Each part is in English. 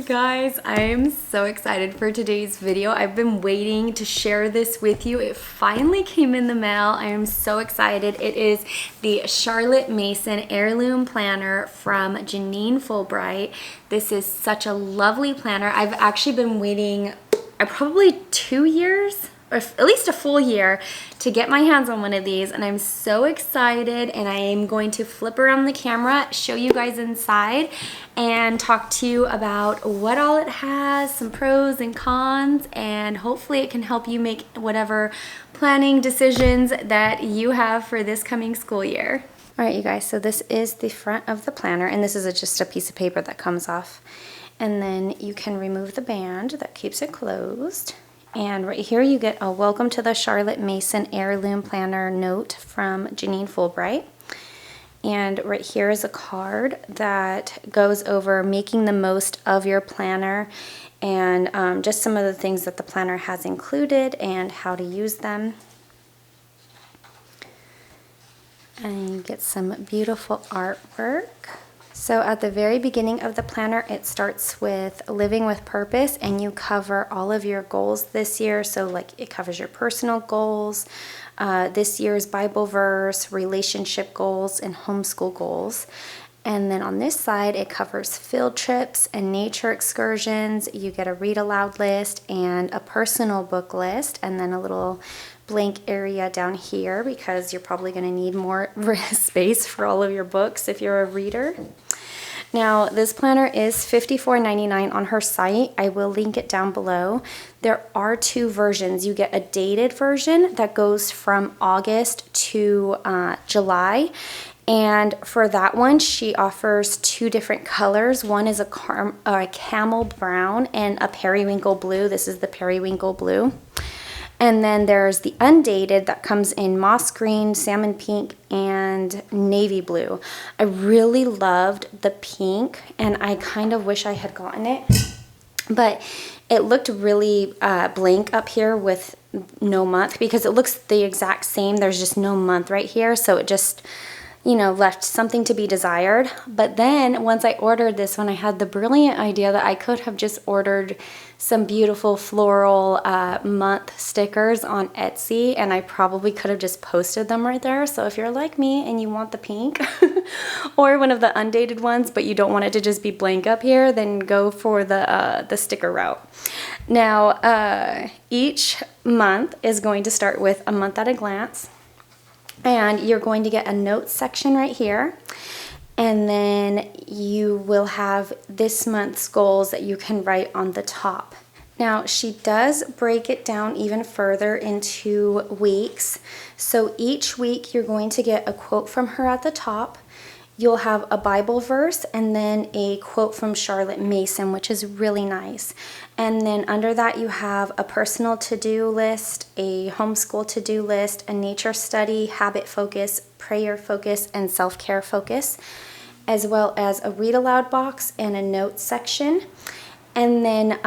You guys, I am so excited for today's video. I've been waiting to share this with you. It finally came in the mail. I am so excited. It is the Charlotte Mason Heirloom Planner from Janine Fulbright. This is such a lovely planner. I've actually been waiting probably 2 years, or at least a full year, to get my hands on one of these, and I'm so excited. And I am going to flip around the camera, show you guys inside, and talk to you about what all it has, some pros and cons, and hopefully it can help you make whatever planning decisions that you have for this coming school year. All right, you guys, so this is the front of the planner, and this is just a piece of paper that comes off. And then you can remove the band that keeps it closed. And right here you get a welcome to the Charlotte Mason Heirloom Planner note from Janine Fulbright. And right here is a card that goes over making the most of your planner and just some of the things that the planner has included and how to use them. And you get some beautiful artwork. So at the very beginning of the planner, it starts with living with purpose, and you cover all of your goals this year. So like it covers your personal goals, this year's Bible verse, relationship goals, and homeschool goals. And then on this side, it covers field trips and nature excursions. You get a read aloud list and a personal book list, and then a little blank area down here because you're probably going to need more space for all of your books if you're a reader. Now, this planner is $54.99 on her site. I will link it down below. There are two versions. You get a dated version that goes from August to July. And for that one, she offers two different colors. One is a camel brown and a periwinkle blue. This is the periwinkle blue. And then there's the undated that comes in moss green, salmon pink, and navy blue. I really loved the pink, and I kind of wish I had gotten it. But it looked really blank up here with no month because it looks the exact same. There's just no month right here, so it just, you know, left something to be desired. But then once I ordered this one, I had the brilliant idea that I could have just ordered some beautiful floral month stickers on Etsy, and I probably could have just posted them right there. So if you're like me and you want the pink or one of the undated ones, but you don't want it to just be blank up here, then go for the sticker route. Now, each month is going to start with a month at a glance. And you're going to get a notes section right here. And then you will have this month's goals that you can write on the top. Now, she does break it down even further into weeks. So each week you're going to get a quote from her at the top. You'll have a Bible verse and then a quote from Charlotte Mason, which is really nice. And then under that you have a personal to-do list, a homeschool to-do list, a nature study, habit focus, prayer focus, and self-care focus, as well as a read aloud box and a notes section. And then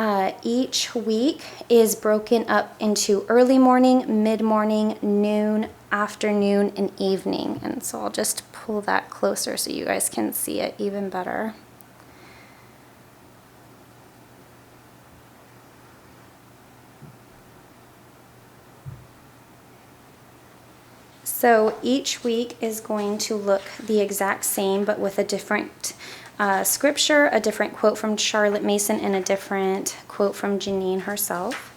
each week is broken up into early morning, mid-morning, noon, afternoon, and evening. And so I'll just pull that closer so you guys can see it even better. So each week is going to look the exact same, but with a different scripture, a different quote from Charlotte Mason, and a different quote from Janine herself.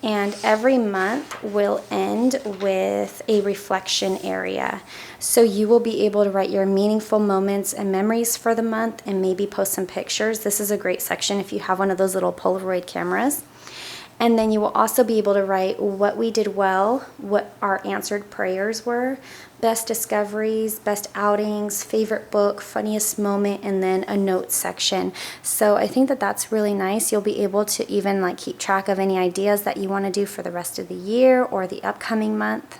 And every month will end with a reflection area. So you will be able to write your meaningful moments and memories for the month and maybe post some pictures. This is a great section if you have one of those little Polaroid cameras. And then you will also be able to write what we did well, what our answered prayers were, best discoveries, best outings, favorite book, funniest moment, and then a notes section. So I think that that's really nice. You'll be able to even like keep track of any ideas that you want to do for the rest of the year or the upcoming month.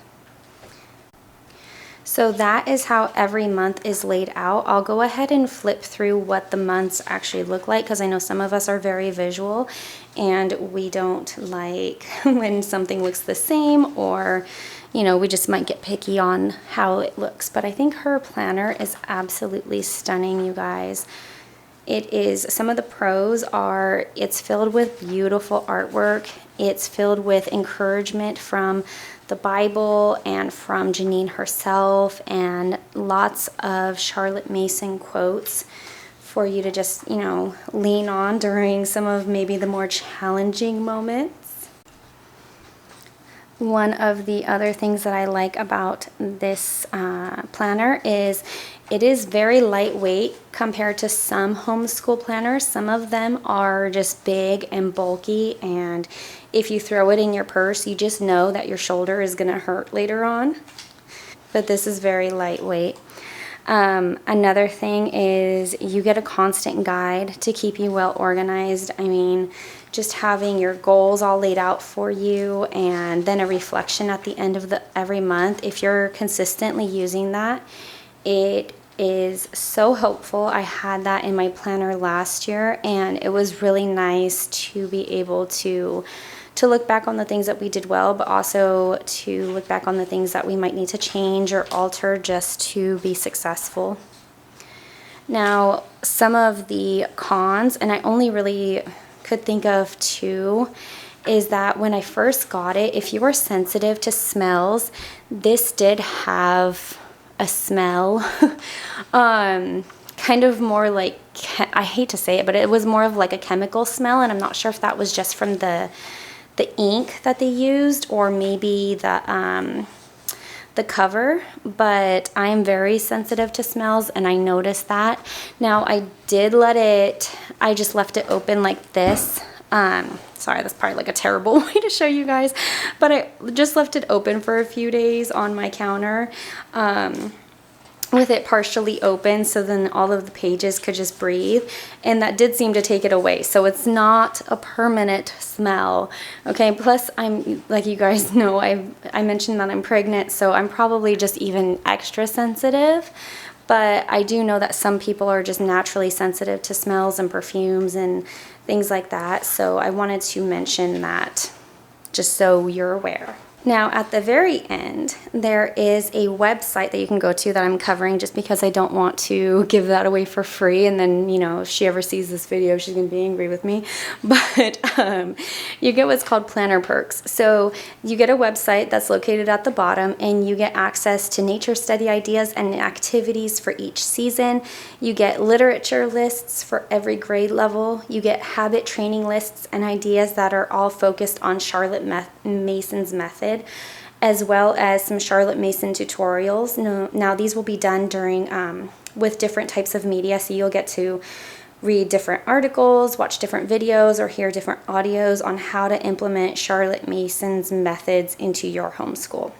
So that is how every month is laid out. I'll go ahead and flip through what the months actually look like because I know some of us are very visual and we don't like when something looks the same, or you know, we just might get picky on how it looks. But I think her planner is absolutely stunning, you guys. It is, some of the pros are, it's filled with beautiful artwork. It's filled with encouragement from the Bible and from Janine herself, and lots of Charlotte Mason quotes for you to just, you know, lean on during some of maybe the more challenging moments. One of the other things that I like about this planner is it is very lightweight compared to some homeschool planners. Some of them are just big and bulky, and if you throw it in your purse, you just know that your shoulder is going to hurt later on. But this is very lightweight. Another thing is you get a constant guide to keep you well organized. I mean, just having your goals all laid out for you, and then a reflection at the end of every month. If you're consistently using that, it is so helpful. I had that in my planner last year, and it was really nice to be able to look back on the things that we did well, but also to look back on the things that we might need to change or alter just to be successful. Now, some of the cons, and I only really could think of two, is that when I first got it, if you are sensitive to smells, this did have a smell. Kind of more like, I hate to say it, but it was more of like a chemical smell, and I'm not sure if that was just from the ink that they used, or maybe the cover, but I'm very sensitive to smells, and I noticed that. Now, I just left it open like this. Sorry, that's probably like a terrible way to show you guys, but I just left it open for a few days on my counter, with it partially open, so then all of the pages could just breathe, and that did seem to take it away. So it's not a permanent smell. Okay, plus I'm, like you guys know, I mentioned that I'm pregnant, so I'm probably just even extra sensitive. But I do know that some people are just naturally sensitive to smells and perfumes and things like that. So I wanted to mention that just so you're aware. Now, at the very end, there is a website that you can go to that I'm covering just because I don't want to give that away for free, and then, you know, if she ever sees this video, she's going to be angry with me. But you get what's called planner perks. So you get a website that's located at the bottom, and you get access to nature study ideas and activities for each season. You get literature lists for every grade level. You get habit training lists and ideas that are all focused on Charlotte Mason's method, as well as some Charlotte Mason tutorials. Now these will be done during with different types of media, so you'll get to read different articles, watch different videos, or hear different audios on how to implement Charlotte Mason's methods into your homeschool.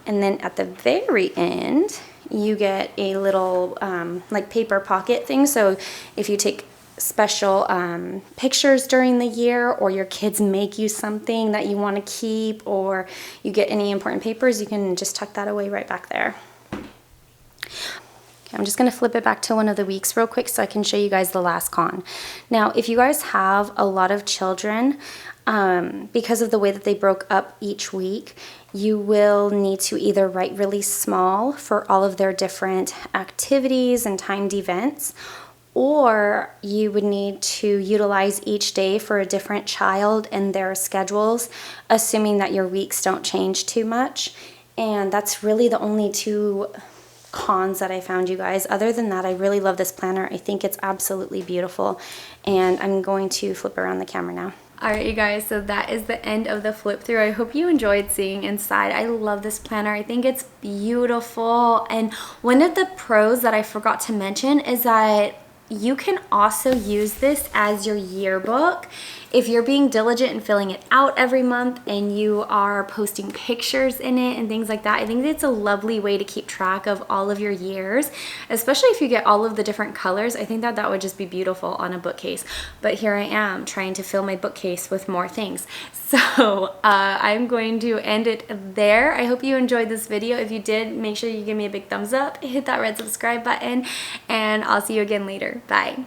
And then at the very end, you get a little like paper pocket thing. So if you take special pictures during the year, or your kids make you something that you want to keep, or you get any important papers, you can just tuck that away right back there. Okay, I'm just going to flip it back to one of the weeks real quick so I can show you guys the last con. Now, if you guys have a lot of children, because of the way that they broke up each week, you will need to either write really small for all of their different activities and timed events, or you would need to utilize each day for a different child and their schedules, assuming that your weeks don't change too much. And that's really the only two cons that I found, you guys. Other than that, I really love this planner. I think it's absolutely beautiful, and I'm going to flip around the camera now. Alright, you guys, so that is the end of the flip through. I hope you enjoyed seeing inside. I love this planner. I think it's beautiful, and one of the pros that I forgot to mention is that you can also use this as your yearbook. If you're being diligent and filling it out every month, and you are posting pictures in it and things like that, I think it's a lovely way to keep track of all of your years, especially if you get all of the different colors. I think that that would just be beautiful on a bookcase. But here I am trying to fill my bookcase with more things. So I'm going to end it there. I hope you enjoyed this video. If you did, make sure you give me a big thumbs up, hit that red subscribe button, and I'll see you again later. Bye.